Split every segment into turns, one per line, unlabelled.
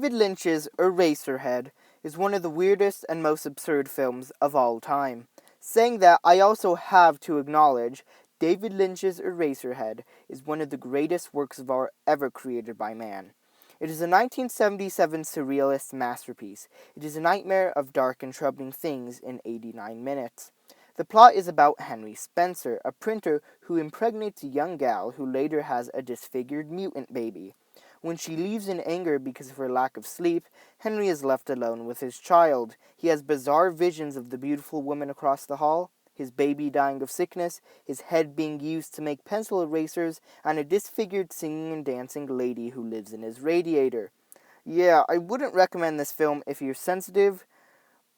David Lynch's Eraserhead is one of the weirdest and most absurd films of all time. Saying that, I also have to acknowledge David Lynch's Eraserhead is one of the greatest works of art ever created by man. It is a 1977 surrealist masterpiece. It is a nightmare of dark and troubling things in 89 minutes. The plot is about Henry Spencer, a printer who impregnates a young gal who later has a disfigured mutant baby. When she leaves in anger because of her lack of sleep, Henry is left alone with his child. He has bizarre visions of the beautiful woman across the hall, his baby dying of sickness, his head being used to make pencil erasers, and a disfigured singing and dancing lady who lives in his radiator. Yeah, I wouldn't recommend this film if you're sensitive,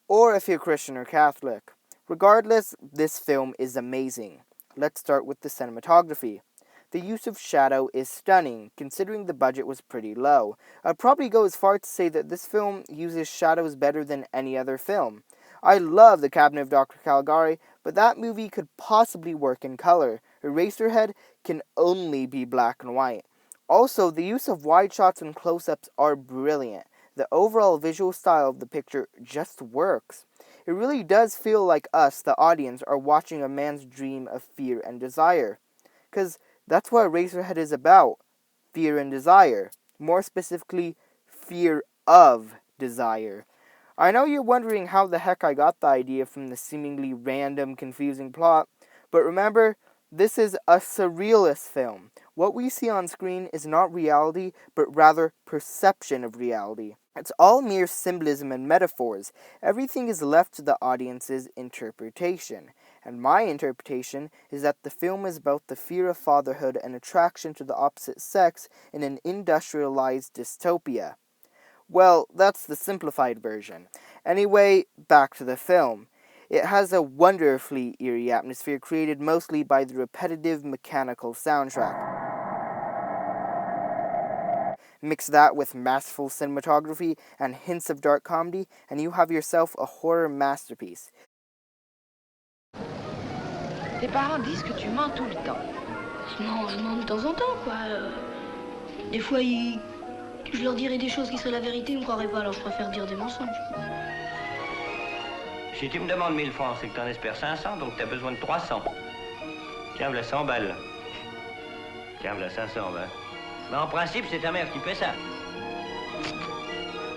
or if you're Christian or Catholic. Regardless, this film is amazing. Let's start with the cinematography. The use of shadow is stunning, considering the budget was pretty low. I'd probably go as far to say that this film uses shadows better than any other film. I love The Cabinet of Dr. Caligari, but that movie could possibly work in color. Eraserhead can only be black and white. Also, the use of wide shots and close-ups are brilliant. The overall visual style of the picture just works. It really does feel like us, the audience, are watching a man's dream of fear and desire. Because that's what Eraserhead is about. Fear and desire. More specifically, fear of desire. I know you're wondering how the heck I got the idea from the seemingly random, confusing plot, but remember, this is a surrealist film. What we see on screen is not reality, but rather perception of reality. It's all mere symbolism and metaphors. Everything is left to the audience's interpretation. And my interpretation is that the film is about the fear of fatherhood and attraction to the opposite sex in an industrialized dystopia. Well, that's the simplified version. Anyway, back to the film. It has a wonderfully eerie atmosphere created mostly by the repetitive mechanical soundtrack. Mix that with masterful cinematography and hints of dark comedy, and you have yourself a horror masterpiece.
Tes parents disent que tu mens tout le temps.
Non, je mens de temps en temps, quoi. Des fois, je leur dirais des choses qui seraient la vérité, ils me croiraient pas, alors je préfère dire des mensonges.
Si tu me demandes 1000 francs, c'est que t'en espères 500, donc t'as besoin de 300. Tiens, voilà 100 balles. Tiens, voilà 500, ben. Mais en principe, c'est ta mère qui fait ça.